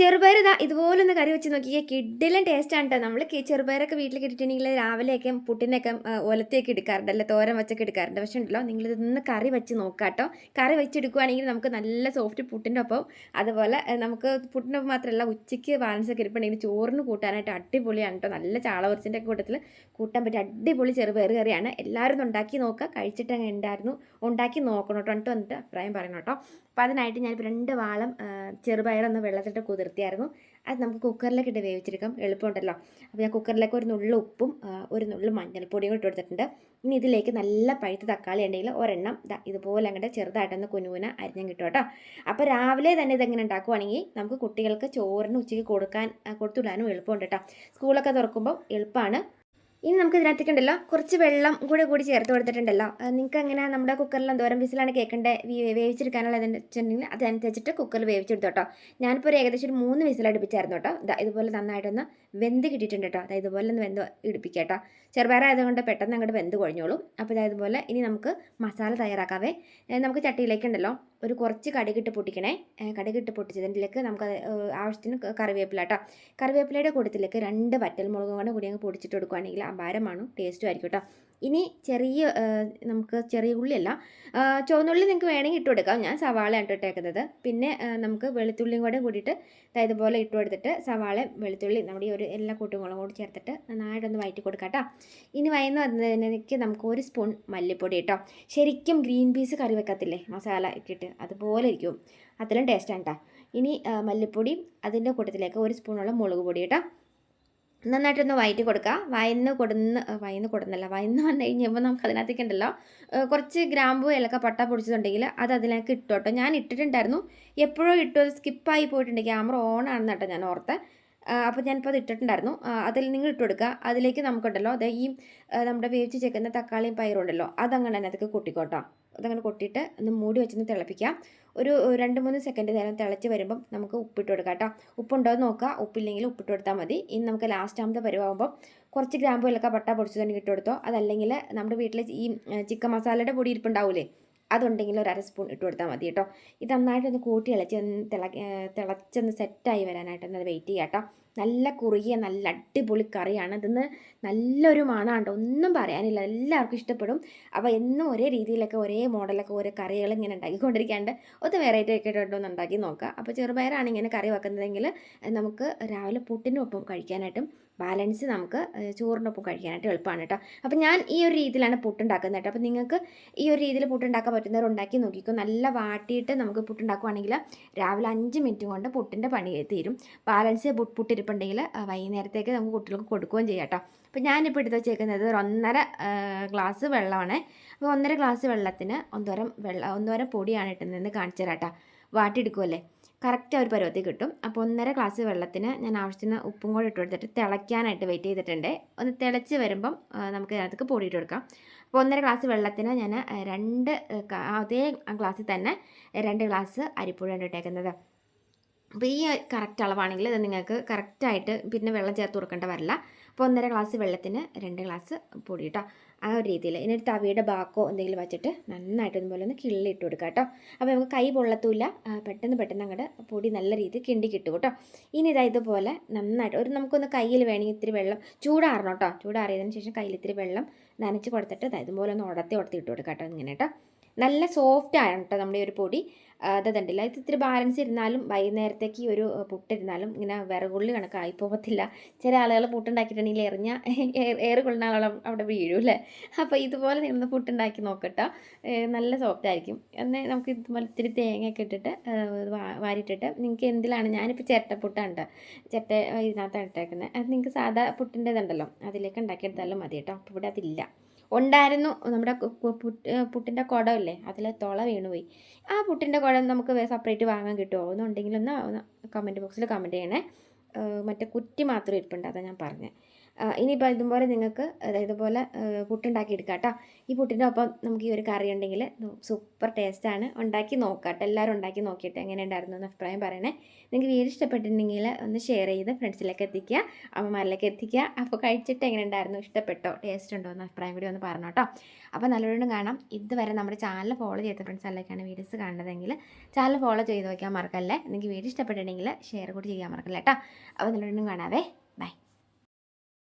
ചെറുപയർ ഇതാ ഇതുപോലൊന്ന് കറി വെച്ച് നോക്കിയാൽ കിഡിലും ടേസ്റ്റാണ് കേട്ടോ. നമ്മൾ ചെറുപയറൊക്കെ വീട്ടിൽ കിട്ടിയിട്ടുണ്ടെങ്കിൽ രാവിലെയൊക്കെ പുട്ടിനൊക്കെ ഒലത്തിയൊക്കെ എടുക്കാറുണ്ട്, അല്ലെ തോരൻ വെച്ചൊക്കെ എടുക്കാറുണ്ട്. പക്ഷേ ഉണ്ടല്ലോ, നിങ്ങളിതൊന്ന് കറി വെച്ച് നോക്കാം കേട്ടോ. കറി വെച്ചെടുക്കുകയാണെങ്കിൽ നമുക്ക് നല്ല സോഫ്റ്റ് പുട്ടിൻ്റെ ഒപ്പം, അതുപോലെ നമുക്ക് പുട്ടിൻ്റെ ഒപ്പം മാത്രമല്ല, ഉച്ചയ്ക്ക് ബാലൻസ് ഒക്കെ ഇരിപ്പുണ്ടെങ്കിൽ ചോറിന് കൂട്ടാനായിട്ട് അടിപൊളിയാണ് കേട്ടോ. നല്ല ചാളവരച്ചിൻ്റെ കൂട്ടത്തിൽ കൂട്ടാൻ പറ്റിയ അടിപൊളി ചെറുപയർ കറിയാണ്. എല്ലാവരും ഒന്ന് ഉണ്ടാക്കി നോക്കുക. കഴിച്ചിട്ട് അങ്ങനെ ഉണ്ടായിരുന്നു, ഉണ്ടാക്കി നോക്കണം കേട്ടോ. എന്നിട്ട് വന്നിട്ട് അഭിപ്രായം പറയണം കേട്ടോ. അപ്പോൾ അതിനായിട്ട് ഞാനിപ്പോൾ 2 വാളം ചെറുപയറൊന്ന് വെള്ളത്തിട്ട് കുതിർത്തിയായിരുന്നു. അത് നമുക്ക് കുക്കറിലേക്ക് ഇട്ട് വേവിച്ചെടുക്കാം, എളുപ്പമുണ്ടല്ലോ. അപ്പോൾ ഞാൻ കുക്കറിലേക്ക് ഒരു നുള്ളു ഉപ്പും ഒരു നുള്ളു മഞ്ഞൾപ്പൊടിയും ഇട്ട് കൊടുത്തിട്ടുണ്ട്. ഇനി ഇതിലേക്ക് നല്ല പഴുത്ത തക്കാളി ഉണ്ടെങ്കിൽ ഒരെണ്ണം ഇതുപോലെ അങ്ങോട്ട് ചെറുതായിട്ടൊന്ന് കുനുകുന അരിഞ്ഞും കിട്ടും കേട്ടോ. അപ്പോൾ രാവിലെ തന്നെ ഇതെങ്ങനെ ഉണ്ടാക്കുവാണെങ്കിൽ നമുക്ക് കുട്ടികൾക്ക് ചോറിന് ഉച്ചയ്ക്ക് കൊടുത്തുവിടാനും എളുപ്പമുണ്ട് കേട്ടോ. സ്കൂളൊക്കെ തുറക്കുമ്പോൾ എളുപ്പമാണ്. ഇനി നമുക്ക് ഇതിനകത്തേക്കുണ്ടല്ലോ കുറച്ച് വെള്ളം കൂടി ചേർത്ത് കൊടുത്തിട്ടുണ്ടല്ലോ. നിങ്ങൾക്ക് എങ്ങനെ നമ്മുടെ കുക്കറിൽ എന്തോരം വിസിലാണ് കേൾക്കേണ്ടത് വേവിച്ചെടുക്കാനുള്ളതെന്ന് വെച്ചിട്ടുണ്ടെങ്കിൽ അതനുസരിച്ചിട്ട് കുക്കറിൽ വേവിച്ചെടുത്തു കേട്ടോ. ഞാനിപ്പോൾ ഒരു ഏകദേശം ഒരു 3 വിസിൽ അടുപ്പിച്ചായിരുന്നു കേട്ടോ. ഇതുപോലെ നന്നായിട്ടൊന്ന് വെന്ത് കിട്ടിയിട്ടുണ്ട് കേട്ടോ. അതായത് ഇതുപോലെ ഒന്ന് വെന്ത് ഇടിപ്പിക്കുക കേട്ടോ. ചെറുപയറായതുകൊണ്ട് പെട്ടെന്ന് അങ്ങോട്ട് വെന്ത് കുഴഞ്ഞോളും. അപ്പോൾ ഇതുപോലെ ഇനി നമുക്ക് മസാല തയ്യാറാക്കാവേ. നമുക്ക് ചട്ടിയിലേക്കുണ്ടല്ലോ ഒരു കുറച്ച് കടുകിട്ട് പൊട്ടിക്കണേ. കടുകിട്ട് പൊട്ടിച്ചതിലേക്ക് നമുക്ക് ആവശ്യത്തിന് കറിവേപ്പില കേട്ടോ. കറിവേപ്പിലയുടെ കൂട്ടത്തിലേക്ക് 2 വറ്റൽമുളകും കൂടി അങ്ങ് പൊടിച്ചിട്ട് കൊടുക്കുകയാണെങ്കിൽ അപാരമാണ്, ടേസ്റ്റും ആയിരിക്കും കേട്ടോ. ഇനി നമുക്ക് ചെറിയ ഉള്ളിയല്ല, ചുവന്നുള്ളി നിങ്ങൾക്ക് വേണമെങ്കിൽ ഇട്ട് കൊടുക്കാം. ഞാൻ സവാളയാണ് ഇട്ടേക്കുന്നത്. പിന്നെ നമുക്ക് വെളുത്തുള്ളിയും കൂടെ കൂടിയിട്ട് ഇതുപോലെ ഇട്ട് കൊടുത്തിട്ട് സവാള വെളുത്തുള്ളി നമ്മുടെ ഈ ഒരു എല്ലാ കൂട്ടുകളും കൂടി ചേർത്തിട്ട് നന്നായിട്ടൊന്ന് വഴറ്റി കൊടുക്കാം കേട്ടോ. ഇനി വയന്ന് വന്നതിലേക്ക് നമുക്ക് 1 സ്പൂൺ മല്ലിപ്പൊടി കേട്ടോ. ശരിക്കും ഗ്രീൻ പീസ് കറി വെക്കത്തില്ലേ മസാല ഇട്ടിട്ട്, അതുപോലെ ഇരിക്കും, അത്രയും ടേസ്റ്റാണ് കേട്ടോ. ഇനി മല്ലിപ്പൊടി, അതിൻ്റെ കൂട്ടത്തിലേക്ക് 1 സ്പൂണോളം മുളക് പൊടി കേട്ടോ. നന്നായിട്ടൊന്ന് വഴറ്റി കൊടുക്കുക. വയന്ന് വന്നു കഴിഞ്ഞപ്പോൾ നമുക്ക് അതിനകത്തേക്ക് ഉണ്ടല്ലോ കുറച്ച് ഗ്രാമ്പു ഏലക്ക പട്ട പൊടിച്ചതുണ്ടെങ്കിൽ അത് അതിലേക്ക് ഇട്ടോട്ടോ. ഞാൻ ഇട്ടിട്ടുണ്ടായിരുന്നു, എപ്പോഴും ഇട്ടു, അത് സ്കിപ്പായി പോയിട്ടുണ്ട്. ക്യാമറ ഓൺ ആണെന്ന് കേട്ടോ ഞാൻ ഓർത്ത്. അപ്പോൾ ഞാനിപ്പോൾ അത് ഇട്ടിട്ടുണ്ടായിരുന്നു. അതിൽ നിങ്ങൾ ഇട്ട് കൊടുക്കുക. അതിലേക്ക് നമുക്കുണ്ടല്ലോ ഈ നമ്മുടെ വേവിച്ച് ചേക്കുന്ന തക്കാളിയും പയറും ഉണ്ടല്ലോ, അതങ്ങനെ അതിനകത്തേക്ക് കൊട്ടിക്കോട്ടോ. അതങ്ങനെ കൊട്ടിയിട്ട് ഒന്ന് മൂടി വെച്ചൊന്ന് തിളപ്പിക്കാം. ഒരു 2-3 സെക്കൻഡ് നേരം തിളച്ച് വരുമ്പം നമുക്ക് ഉപ്പിട്ട് കൊടുക്കാം കേട്ടോ. ഉപ്പുണ്ടോ എന്ന് നോക്കുക, ഉപ്പില്ലെങ്കിൽ ഉപ്പിട്ട് കൊടുത്താൽ മതി. ഇനി നമുക്ക് ലാസ്റ്റാമത്തെ പരുവാകുമ്പോൾ കുറച്ച് ഗ്രാമ്പു ഏലക്ക പട്ട പൊടിച്ചതുണ്ടെങ്കിൽ ഇട്ട് കൊടുത്തോ. അതല്ലെങ്കിൽ നമ്മുടെ വീട്ടിൽ ഈ ചിക്കൻ മസാലയുടെ പൊടി ഇരിപ്പുണ്ടാവില്ലേ, അതുണ്ടെങ്കിൽ ഒരു 1/2 സ്പൂൺ ഇട്ട് കൊടുത്താൽ മതി കേട്ടോ. ഇത് നന്നായിട്ടൊന്ന് കൂട്ടി ഇളച്ച് തിളച്ചൊന്ന് സെറ്റായി വരാനായിട്ടൊന്ന് അത് വെയിറ്റ് ചെയ്യാം കേട്ടോ. നല്ല കുറുകിയ നല്ല അടിപൊളി കറിയാണ്. ഇതിന്ന് നല്ലൊരു മണമുണ്ട്, ഒന്നും പറയാനില്ല, എല്ലാവർക്കും ഇഷ്ടപ്പെടും. അപ്പോൾ എന്നും ഒരേ രീതിയിലൊക്കെ ഒരേ മോഡലൊക്കെ ഓരോ കറികൾ ഇങ്ങനെ ഉണ്ടാക്കിക്കൊണ്ടിരിക്കാണ്ട് ഒന്ന് വെറൈറ്റി ഒക്കെ ഒന്ന് ഉണ്ടാക്കി നോക്കുക. അപ്പോൾ ചെറുപയറാണ് ഇങ്ങനെ കറി വെക്കുന്നതെങ്കിൽ നമുക്ക് രാവിലെ പുട്ടിനൊപ്പം കഴിക്കാനായിട്ടും ബാലൻസ് നമുക്ക് ചോറിനൊപ്പം കഴിക്കാനായിട്ട് എളുപ്പമാണ് കേട്ടോ. അപ്പോൾ ഞാൻ ഈ ഒരു രീതിയിലാണ് പുട്ടുണ്ടാക്കുന്നത് കേട്ടോ. അപ്പോൾ നിങ്ങൾക്ക് ഈ ഒരു രീതിയിൽ പുട്ടുണ്ടാക്കാൻ പറ്റുന്നവർ ഉണ്ടാക്കി നോക്കിക്കോ. നല്ല വാട്ടിയിട്ട് നമുക്ക് പുട്ടുണ്ടാക്കുവാണെങ്കിൽ രാവിലെ 5 മിനിറ്റ് കൊണ്ട് പുട്ടിൻ്റെ പണി തീരും. ബാലൻസ് പുട്ടിരിപ്പുണ്ടെങ്കിൽ വൈകുന്നേരത്തേക്ക് നമുക്ക് കുട്ടികൾക്ക് കൊടുക്കുകയും ചെയ്യാം കേട്ടോ. അപ്പോൾ ഞാനിപ്പോൾ എടുത്ത് വെച്ചേക്കുന്നത് ഒരു 1.5 ഗ്ലാസ് വെള്ളമാണ്. അപ്പോൾ 1.5 ഗ്ലാസ് വെള്ളത്തിന് 1.5 പൊടിയാണ് ഇട്ടുന്നതെന്ന് കാണിച്ചു തരാം കേട്ടോ. വാട്ടിയെടുക്കുമല്ലേ, കറക്റ്റ് ഒരു പരുവത്തിൽ കിട്ടും. അപ്പോൾ 1.5 ഗ്ലാസ് വെള്ളത്തിന് ഞാൻ ആവശ്യത്തിന് ഉപ്പും കൂടി ഇട്ട് കൊടുത്തിട്ട് തിളയ്ക്കാനായിട്ട് വെയിറ്റ് ചെയ്തിട്ടുണ്ട്. ഒന്ന് തിളച്ച് വരുമ്പം നമുക്ക് അതിനകത്തേക്ക് പൊടി ഇട്ട് കൊടുക്കാം. അപ്പോൾ 1.5 ഗ്ലാസ് വെള്ളത്തിന് ഞാൻ അതേ ഗ്ലാസ്സിൽ തന്നെ 2 ഗ്ലാസ് അരിപ്പൊടിയാണ് ഇട്ടേക്കുന്നത്. അപ്പോൾ ഈ കറക്റ്റ് അളവാണെങ്കിൽ ഇത് നിങ്ങൾക്ക് കറക്റ്റായിട്ട് പിന്നെ വെള്ളം ചേർത്ത് കൊടുക്കേണ്ട വരില്ല. അപ്പോൾ 1.5 ഗ്ലാസ് വെള്ളത്തിന് 2 ഗ്ലാസ് പൊടി കേട്ടോ. ആ ഒരു രീതിയിൽ ഇനി ഒരു തവിയുടെ ബാക്കോ എന്തെങ്കിലും വെച്ചിട്ട് നന്നായിട്ട് ഇതുപോലെ ഒന്ന് കിള്ളിയിട്ട് കൊടുക്കുക കേട്ടോ. അപ്പോൾ നമുക്ക് കൈ പൊള്ളത്തൂല്ല, പെട്ടെന്ന് അങ്ങോട്ട് പൊടി നല്ല രീതിയിൽ കിണ്ടി കിട്ടും കേട്ടോ. ഇനി ഇതുപോലെ നന്നായിട്ട് നമുക്കൊന്ന് കയ്യിൽ വേണമെങ്കിൽ ഇത്തിരി വെള്ളം ചൂടാറണം കേട്ടോ. ചൂടാറിയതിന് ശേഷം കയ്യിൽ ഇത്തിരി വെള്ളം നനച്ച് കൊടുത്തിട്ട് ഇതുപോലെ ഒന്ന് ഉടത്തി ഇട്ട് കൊടുക്കുക കേട്ടോ. ഇങ്ങനെ കേട്ടോ, നല്ല സോഫ്റ്റ് ആണ് കേട്ടോ നമ്മുടെ ഈ ഒരു പൊടി. അതുണ്ടല്ല, ഇത് ഇത്തിരി ബാലൻസ് ഇരുന്നാലും വൈകുന്നേരത്തേക്ക് ഈ ഒരു പുട്ടിരുന്നാലും ഇങ്ങനെ വിറകുള്ളി കണക്കായി പോകത്തില്ല. ചില ആളുകൾ പുട്ടുണ്ടാക്കിയിട്ടുണ്ടെങ്കിൽ ഏറ് കൊള്ളുന്ന ആളുകൾ അവിടെ വീഴൂല്ലേ. അപ്പോൾ ഇതുപോലെ നിന്ന് പുട്ടുണ്ടാക്കി നോക്കട്ടോ, നല്ല സോഫ്റ്റ് ആയിരിക്കും. എന്നാൽ നമുക്ക് ഇതുപോലെ ഇത്തിരി തേങ്ങയൊക്കെ ഇട്ടിട്ട് വാരിയിട്ടിട്ട് നിങ്ങൾക്ക് എന്തിലാണ്, ഞാനിപ്പോൾ ചിരട്ടപ്പുട്ടാണ് ചിരട്ട ഇതിനകത്താണ് ഇട്ടേക്കുന്നത്. അത് നിങ്ങൾക്ക് സാധാ പുട്ടിൻ്റെ ഇതുണ്ടല്ലോ അതിലേക്ക് ഉണ്ടാക്കിയെടുത്താലും മതി കേട്ടോ. അപ്പോൾ ഇവിടെ അതില്ല, ഉണ്ടായിരുന്നു നമ്മുടെ പുട്ടിൻ്റെ കുടമില്ലേ, അതിൽ തുള വീണുപോയി. ആ പുട്ടിൻ്റെ കുടം നമുക്ക് സെപ്പറേറ്റ് വാങ്ങാൻ കിട്ടുമോ എന്നുണ്ടെങ്കിൽ ഒന്ന് കമൻറ്റ് ബോക്സിൽ കമൻറ്റ് ചെയ്യണേ. മറ്റേ കുറ്റി മാത്രം ഇരിപ്പുണ്ട്, അതാണ് ഞാൻ പറഞ്ഞത്. ഇനിയിപ്പോൾ ഇതുപോലെ നിങ്ങൾക്ക് ഇതുപോലെ പുട്ടുണ്ടാക്കി എടുക്കാം കേട്ടോ. ഈ പുട്ടിൻ്റെ ഒപ്പം നമുക്ക് ഈ ഒരു കറി ഉണ്ടെങ്കിൽ സൂപ്പർ ടേസ്റ്റാണ്. ഉണ്ടാക്കി നോക്കാം കേട്ടോ. എല്ലാവരും ഉണ്ടാക്കി നോക്കിയിട്ട് എങ്ങനെ ഉണ്ടായിരുന്നു എന്ന് അഭിപ്രായം പറയണേ. നിങ്ങൾക്ക് വീഡിയോ ഇഷ്ടപ്പെട്ടിട്ടുണ്ടെങ്കിൽ ഒന്ന് ഷെയർ ചെയ്ത് ഫ്രണ്ട്സിലേക്ക് എത്തിക്കുക, അമ്മമാരിലേക്ക് എത്തിക്കുക. അപ്പോൾ കഴിച്ചിട്ട് എങ്ങനെ ഉണ്ടായിരുന്നു, ഇഷ്ടപ്പെട്ടോ, ടേസ്റ്റ് ഉണ്ടോ എന്ന് അഭിപ്രായം കൂടി ഒന്ന് പറഞ്ഞു കേട്ടോ. അപ്പോൾ നല്ലവണ്ണം കാണാം. ഇതുവരെ നമ്മുടെ ചാനൽ ഫോളോ ചെയ്ത ഫ്രണ്ട്സ് അല്ലേക്കാണ് വീഡിയോസ് കാണുന്നതെങ്കിൽ ചാനൽ ഫോളോ ചെയ്ത് വയ്ക്കാൻ മറക്കല്ലേ. നിങ്ങൾക്ക് വീഡിയോ ഇഷ്ടപ്പെട്ടിട്ടുണ്ടെങ്കിൽ ഷെയർ കൂടി ചെയ്യാൻ മറക്കല്ലേ കേട്ടോ. അപ്പോൾ നല്ലവണ്ണം കാണാവേ. ബൈ.